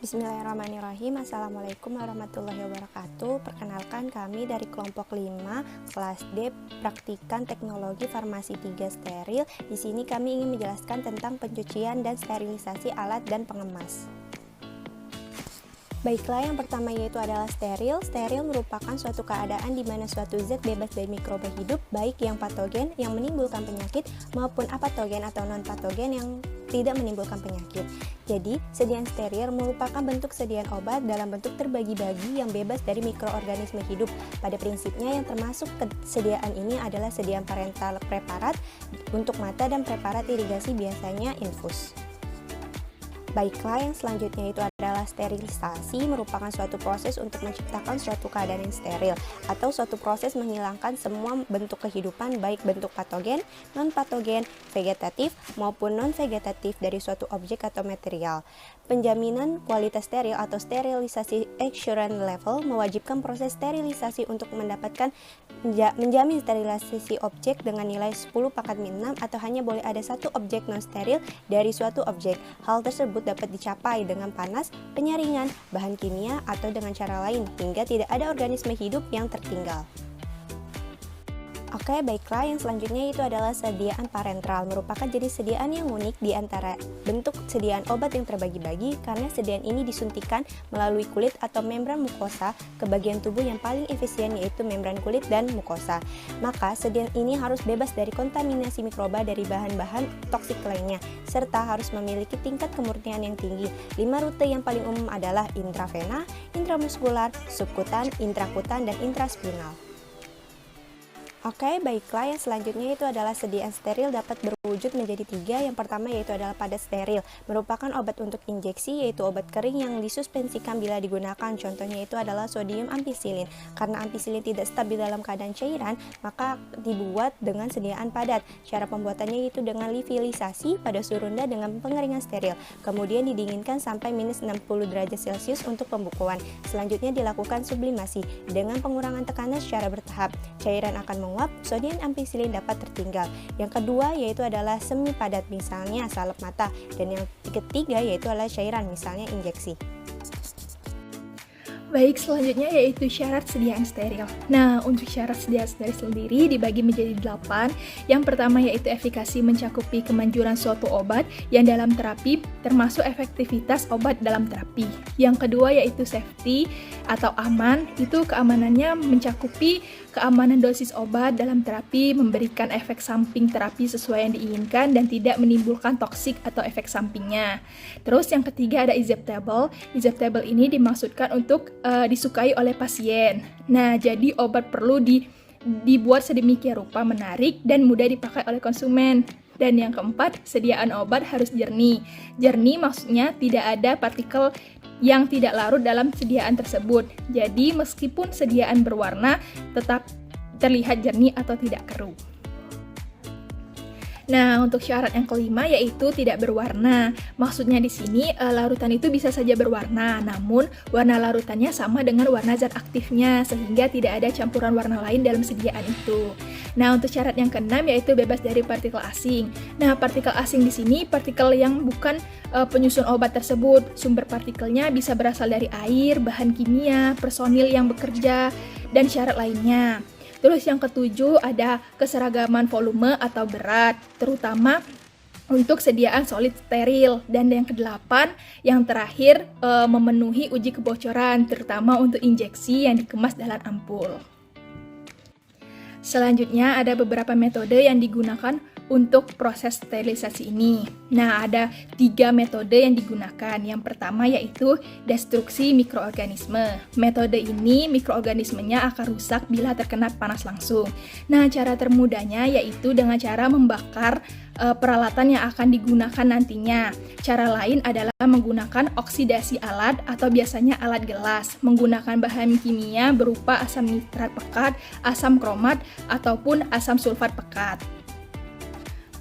Bismillahirrahmanirrahim. Assalamualaikum warahmatullahi wabarakatuh. Perkenalkan, kami dari kelompok 5 kelas D Praktikan Teknologi Farmasi 3 Steril. Di sini kami ingin menjelaskan tentang pencucian dan sterilisasi alat dan pengemas. Baiklah, yang pertama yaitu adalah steril. Steril merupakan suatu keadaan di mana suatu zat bebas dari mikroba hidup, baik yang patogen yang menimbulkan penyakit maupun apatogen atau non-patogen yang tidak menimbulkan penyakit. Jadi, sediaan steril merupakan bentuk sediaan obat dalam bentuk terbagi-bagi yang bebas dari mikroorganisme hidup. Pada prinsipnya, yang termasuk kesediaan ini adalah sediaan parental preparat untuk mata dan preparat irigasi, biasanya infus. Baiklah, yang selanjutnya itu adalah sterilisasi, merupakan suatu proses untuk menciptakan suatu keadaan yang steril atau suatu proses menghilangkan semua bentuk kehidupan baik bentuk patogen, non-patogen, vegetatif maupun non-vegetatif dari suatu objek atau material. Penjaminan kualitas steril atau sterilisasi assurance level mewajibkan proses sterilisasi untuk mendapatkan menjamin sterilisasi objek dengan nilai 10/6 atau hanya boleh ada satu objek non-steril dari suatu objek. Hal tersebut dapat dicapai dengan panas, penyaringan, bahan kimia, atau dengan cara lain hingga tidak ada organisme hidup yang tertinggal. Oke, baiklah, yang selanjutnya itu adalah sediaan parenteral, merupakan jenis sediaan yang unik di antara bentuk sediaan obat yang terbagi-bagi karena sediaan ini disuntikan melalui kulit atau membran mukosa ke bagian tubuh yang paling efisien, yaitu membran kulit dan mukosa. Maka sediaan ini harus bebas dari kontaminasi mikroba dari bahan-bahan toksik lainnya serta harus memiliki tingkat kemurnian yang tinggi. 5 rute yang paling umum adalah intravena, intramuskular, subkutan, intrakutan, dan intraspinal. Oke, baiklah, yang selanjutnya itu adalah sediaan steril dapat berwujud menjadi 3. Yang pertama yaitu adalah padat steril, merupakan obat untuk injeksi, yaitu obat kering yang disuspensikan bila digunakan. Contohnya itu adalah sodium ampisilin. Karena ampisilin tidak stabil dalam keadaan cairan, maka dibuat dengan sediaan padat. Cara pembuatannya itu dengan liofilizasi pada suhu rendah dengan pengeringan steril. Kemudian didinginkan sampai minus 60 derajat Celcius untuk pembukuan. Selanjutnya dilakukan sublimasi dengan pengurangan tekanan secara bertahap. Cairan akan menguap, sodium ampisilin dapat tertinggal. Yang kedua yaitu adalah semi padat, misalnya salep mata, dan yang ketiga yaitu adalah cairan, misalnya injeksi. Baik, selanjutnya yaitu syarat sediaan steril. Nah, untuk syarat sediaan steril sendiri dibagi menjadi 8. Yang pertama yaitu efikasi mencakupi kemanjuran suatu obat yang dalam terapi termasuk efektivitas obat dalam terapi. Yang kedua yaitu safety atau aman, itu keamanannya mencakupi keamanan dosis obat dalam terapi, memberikan efek samping terapi sesuai yang diinginkan dan tidak menimbulkan toksik atau efek sampingnya. Terus yang ketiga ada acceptable. Acceptable ini dimaksudkan untuk disukai oleh pasien. Nah, jadi obat perlu dibuat sedemikian rupa menarik dan mudah dipakai oleh konsumen. Dan yang keempat, sediaan obat harus jernih. Jernih maksudnya tidak ada partikel yang tidak larut dalam sediaan tersebut. Jadi meskipun sediaan berwarna, tetap terlihat jernih atau tidak keruh. Nah, untuk syarat yang kelima yaitu tidak berwarna. Maksudnya di sini larutan itu bisa saja berwarna, namun warna larutannya sama dengan warna zat aktifnya sehingga tidak ada campuran warna lain dalam sediaan itu. Nah, untuk syarat yang keenam yaitu bebas dari partikel asing. Nah, partikel asing di sini partikel yang bukan penyusun obat tersebut. Sumber partikelnya bisa berasal dari air, bahan kimia, personil yang bekerja, dan syarat lainnya. Terus yang ketujuh ada keseragaman volume atau berat, terutama untuk sediaan solid steril. Dan yang kedelapan, yang terakhir memenuhi uji kebocoran, terutama untuk injeksi yang dikemas dalam ampul. Selanjutnya ada beberapa metode yang digunakan untuk proses sterilisasi ini. Nah, ada 3 metode yang digunakan. Yang pertama yaitu destruksi mikroorganisme. Metode ini mikroorganismenya akan rusak bila terkena panas langsung. Nah, cara termudahnya yaitu dengan cara membakar peralatan yang akan digunakan nantinya. Cara lain adalah menggunakan oksidasi alat atau biasanya alat gelas, menggunakan bahan kimia berupa asam nitrat pekat, asam kromat, ataupun asam sulfat pekat.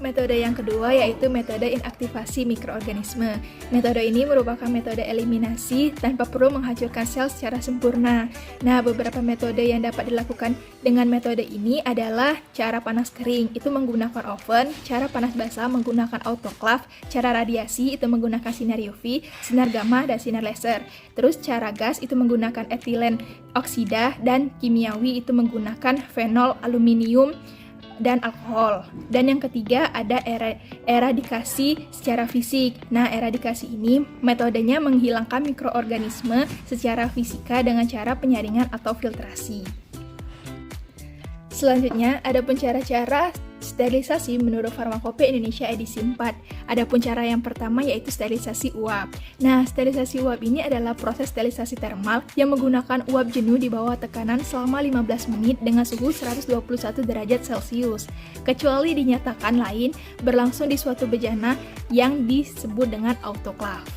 Metode yang kedua yaitu metode inaktivasi mikroorganisme. Metode ini merupakan metode eliminasi tanpa perlu menghancurkan sel secara sempurna. Nah, beberapa metode yang dapat dilakukan dengan metode ini adalah cara panas kering, itu menggunakan oven, cara panas basah menggunakan autoclave, cara radiasi itu menggunakan sinar UV, sinar gamma, dan sinar laser. Terus cara gas itu menggunakan etilen oksida, dan kimiawi itu menggunakan fenol, aluminium, dan alkohol. Dan yang ketiga ada eradikasi secara fisik. Nah, eradikasi ini metodenya menghilangkan mikroorganisme secara fisika dengan cara penyaringan atau filtrasi. Selanjutnya, ada pun cara-cara sterilisasi menurut Farmakope Indonesia edisi 4. Adapun cara yang pertama yaitu sterilisasi uap. Nah, sterilisasi uap ini adalah proses sterilisasi termal yang menggunakan uap jenuh di bawah tekanan selama 15 menit dengan suhu 121 derajat Celcius. Kecuali dinyatakan lain berlangsung di suatu bejana yang disebut dengan autoclave.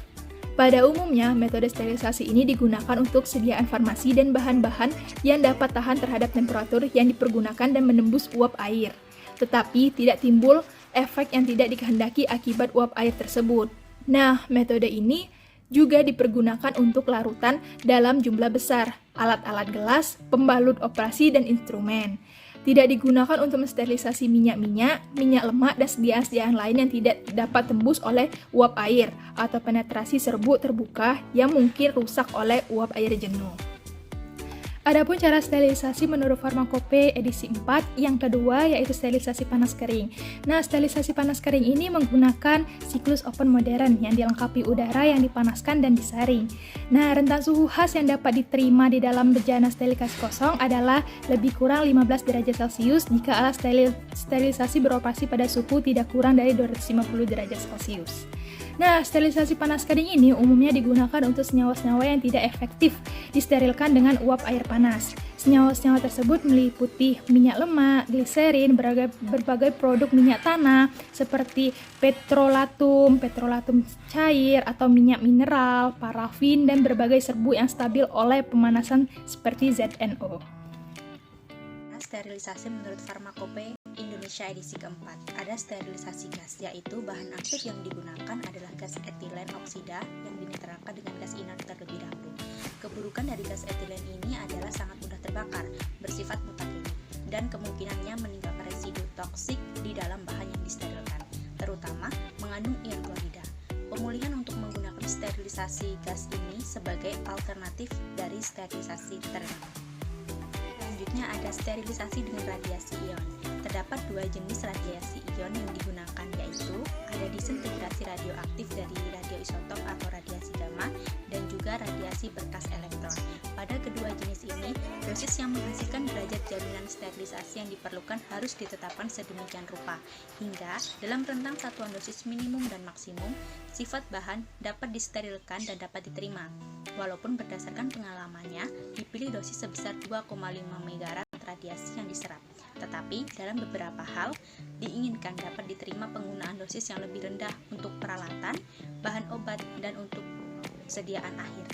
Pada umumnya, metode sterilisasi ini digunakan untuk sediaan farmasi dan bahan-bahan yang dapat tahan terhadap temperatur yang dipergunakan dan menembus uap air. Tetapi tidak timbul efek yang tidak dikehendaki akibat uap air tersebut. Nah, metode ini juga dipergunakan untuk larutan dalam jumlah besar, alat-alat gelas, pembalut operasi, dan instrumen. Tidak digunakan untuk mensterilisasi minyak-minyak, minyak lemak, dan sediaan-sediaan lain yang tidak dapat tembus oleh uap air atau penetrasi serbuk terbuka yang mungkin rusak oleh uap air jenuh. Adapun cara sterilisasi menurut Farmakope edisi 4, yang kedua yaitu sterilisasi panas kering. Nah, sterilisasi panas kering ini menggunakan siklus oven modern yang dilengkapi udara yang dipanaskan dan disaring. Nah, rentan suhu khas yang dapat diterima di dalam bejana sterilisasi kosong adalah lebih kurang 15 derajat Celcius jika alat sterilisasi beroperasi pada suhu tidak kurang dari 250 derajat Celcius. Nah, sterilisasi panas kering ini umumnya digunakan untuk senyawa-senyawa yang tidak efektif disterilkan dengan uap air panas. Senyawa-senyawa tersebut meliputi minyak lemak, gliserin, berbagai produk minyak tanah seperti petrolatum cair atau minyak mineral, parafin, dan berbagai serbuk yang stabil oleh pemanasan seperti ZNO. Sterilisasi menurut Farmakope Indonesia edisi keempat. Ada sterilisasi gas, yaitu bahan aktif yang digunakan adalah gas etilen oksida yang dinetralkan dengan gas inert terlebih dahulu. Keburukan dari gas etilen ini adalah sangat mudah terbakar, bersifat mutagenik, dan kemungkinannya meninggalkan residu toksik di dalam bahan yang disterilkan, terutama mengandung ion klorida. Pemulihan untuk menggunakan sterilisasi gas ini sebagai alternatif dari sterilisasi termal. Selanjutnya ada sterilisasi dengan radiasi ion. Terdapat dua jenis radiasi ion yang digunakan, yaitu ada disintegrasi radioaktif dari radioisotop atau radiasi gamma dan juga radiasi berkas elektron. Pada kedua jenis ini, dosis yang menghasilkan derajat jaminan sterilisasi yang diperlukan harus ditetapkan sedemikian rupa, hingga dalam rentang satuan dosis minimum dan maksimum, sifat bahan dapat disterilkan dan dapat diterima. Walaupun berdasarkan pengalamannya, dipilih dosis sebesar 2,5 megarat radiasi yang diserap. Tetapi, dalam beberapa hal, diinginkan dapat diterima penggunaan dosis yang lebih rendah untuk peralatan, bahan obat, dan untuk sediaan akhir.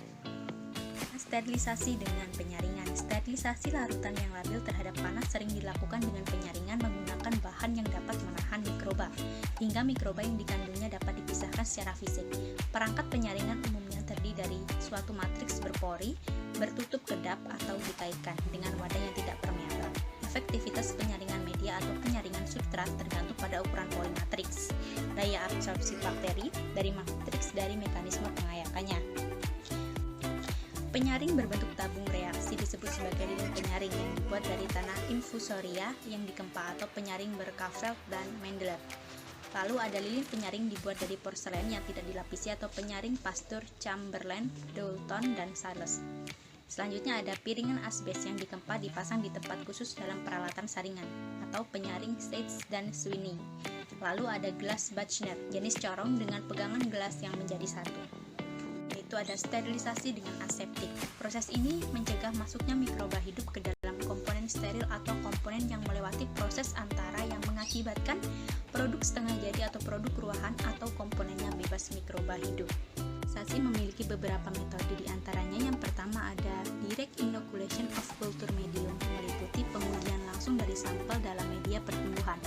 Sterilisasi dengan penyaringan. Sterilisasi larutan yang labil terhadap panas sering dilakukan dengan penyaringan menggunakan bahan yang dapat menahan mikroba, hingga mikroba yang dikandungnya dapat dipisahkan secara fisik. Perangkat penyaringan umumnya terdiri dari suatu matriks berpori, bertutup kedap, atau dikaitkan dengan wadah yang tidak permeabel. Efektivitas penyaringan media atau penyaringan substrat tergantung pada ukuran pori matriks, daya absorpsi bakteri dari matriks, dari mekanisme pengayakannya. Penyaring berbentuk tabung reaksi disebut sebagai lilin penyaring yang dibuat dari tanah infusoria yang dikempa atau penyaring berkavelt dan Mendeleb. Lalu ada lilin penyaring dibuat dari porselen yang tidak dilapisi atau penyaring Pasteur, Chamberlain, Doulton, dan Sales. Selanjutnya ada piringan asbes yang dikempa dipasang di tempat khusus dalam peralatan saringan atau penyaring Seitz dan Sweeney. Lalu ada gelas Batchner, jenis corong dengan pegangan gelas yang menjadi satu. Yaitu ada sterilisasi dengan aseptik. Proses ini mencegah masuknya mikroba hidup ke dalam komponen steril atau komponen yang melewati proses antara yang mengakibatkan produk setengah jadi atau produk ruahan atau komponennya bebas mikroba hidup. Sasi memiliki beberapa metode, di antaranya yang pertama ada direct inoculation of culture medium, meliputi pengujian langsung dari sampel dalam media pertumbuhan.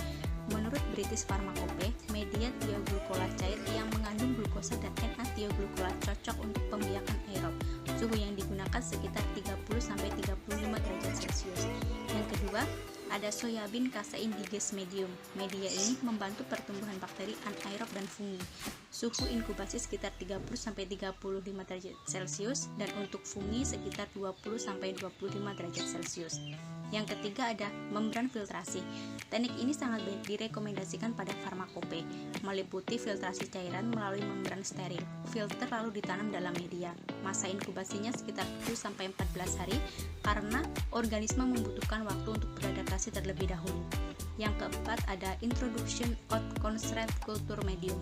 Menurut British Pharmacopoeia, media tioglukolat cair yang mengandung glukosa dan N-tioglukolat cocok untuk pembiakan aerob. Suhu yang digunakan sekitar 30-35 derajat Celcius. Yang kedua, ada soybean casein digest medium. Media ini membantu pertumbuhan bakteri anaerob dan fungi. Suhu inkubasi sekitar 30-35 derajat Celcius dan untuk fungi sekitar 20-25 derajat Celcius. Yang ketiga ada membran filtrasi. Teknik ini sangat direkomendasikan pada farmakope, meliputi filtrasi cairan melalui membran steril. Filter lalu ditanam dalam media. Masa inkubasinya sekitar 7-14 hari karena organisme membutuhkan waktu untuk beradaptasi terlebih dahulu. Yang keempat ada introduction of concentrate culture medium.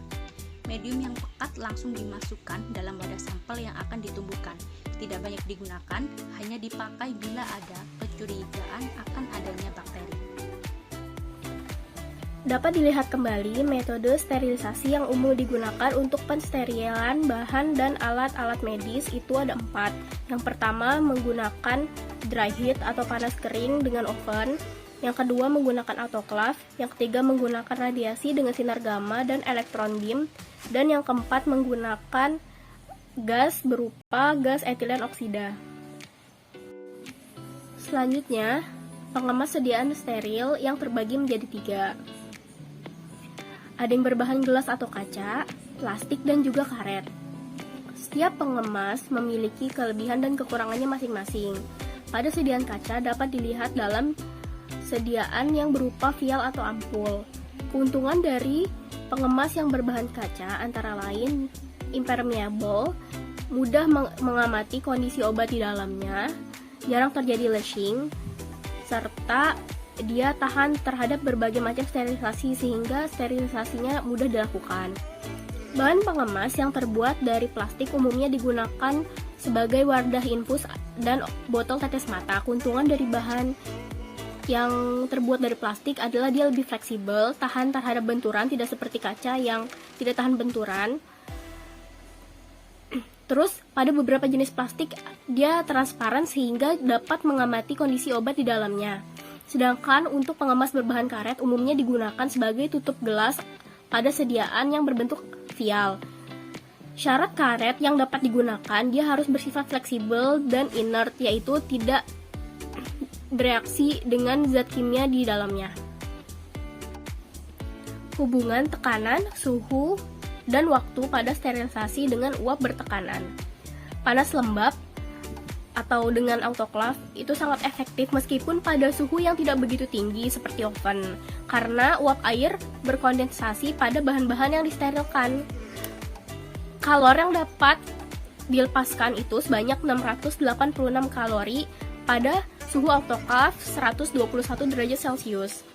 Medium yang pekat langsung dimasukkan dalam wadah sampel yang akan ditumbuhkan. Tidak banyak digunakan, hanya dipakai bila ada kecurigaan akan adanya bakteri. Dapat dilihat kembali metode sterilisasi yang umum digunakan untuk pensterilan bahan dan alat-alat medis itu ada 4. Yang pertama menggunakan dry heat atau panas kering dengan oven. Yang kedua menggunakan autoclave. Yang ketiga menggunakan radiasi dengan sinar gamma dan elektron beam. Dan yang keempat menggunakan gas berupa gas etilen oksida. Selanjutnya, pengemas sediaan steril yang terbagi menjadi 3. Ada yang berbahan gelas atau kaca, plastik, dan juga karet. Setiap pengemas memiliki kelebihan dan kekurangannya masing-masing. Pada sediaan kaca dapat dilihat dalam sediaan yang berupa vial atau ampul. Keuntungan dari pengemas yang berbahan kaca antara lain impermeable, mudah mengamati kondisi obat di dalamnya, jarang terjadi lashing, serta dia tahan terhadap berbagai macam sterilisasi sehingga sterilisasinya mudah dilakukan. Bahan pengemas yang terbuat dari plastik umumnya digunakan sebagai wadah infus dan botol tetes mata. Keuntungan dari bahan yang terbuat dari plastik adalah dia lebih fleksibel, tahan terhadap benturan, tidak seperti kaca yang tidak tahan benturan. Terus, pada beberapa jenis plastik, dia transparan sehingga dapat mengamati kondisi obat di dalamnya. Sedangkan untuk pengemas berbahan karet umumnya digunakan sebagai tutup gelas pada sediaan yang berbentuk vial. Syarat karet yang dapat digunakan, dia harus bersifat fleksibel dan inert, yaitu tidak bereaksi dengan zat kimia di dalamnya. Hubungan tekanan, suhu, dan waktu pada sterilisasi dengan uap bertekanan. Panas lembab atau dengan autoclave itu sangat efektif meskipun pada suhu yang tidak begitu tinggi seperti oven, karena uap air berkondensasi pada bahan-bahan yang disterilkan. Kalori yang dapat dilepaskan itu sebanyak 686 kalori pada suhu autoclave 121 derajat Celcius.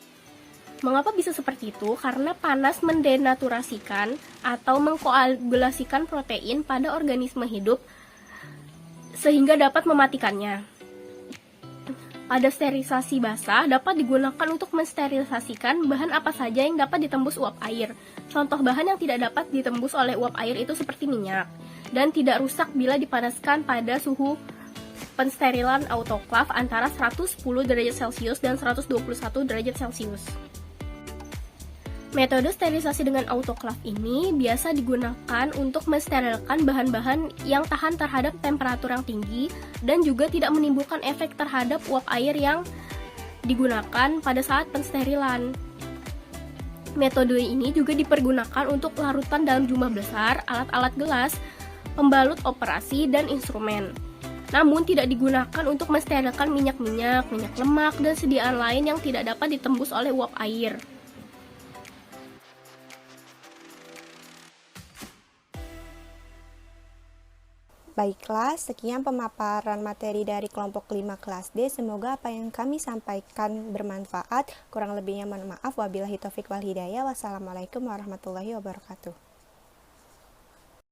Mengapa bisa seperti itu? Karena panas mendenaturasikan atau mengkoagulasikan protein pada organisme hidup sehingga dapat mematikannya. Pada sterilisasi basah dapat digunakan untuk mensterilisasikan bahan apa saja yang dapat ditembus uap air. Contoh bahan yang tidak dapat ditembus oleh uap air itu seperti minyak dan tidak rusak bila dipanaskan pada suhu pensterilan autoclave antara 110 derajat Celcius dan 121 derajat Celcius. Metode sterilisasi dengan autoclave ini biasa digunakan untuk mensterilkan bahan-bahan yang tahan terhadap temperatur yang tinggi dan juga tidak menimbulkan efek terhadap uap air yang digunakan pada saat pensterilan. Metode ini juga dipergunakan untuk larutan dalam jumlah besar, alat-alat gelas, pembalut operasi, dan instrumen. Namun tidak digunakan untuk mensterilkan minyak-minyak, minyak lemak, dan sediaan lain yang tidak dapat ditembus oleh uap air. Baiklah, sekian pemaparan materi dari kelompok 5 kelas D. Semoga apa yang kami sampaikan bermanfaat. Kurang lebihnya mohon maaf. Wabillahi taufik wal hidayah. Wassalamualaikum warahmatullahi wabarakatuh.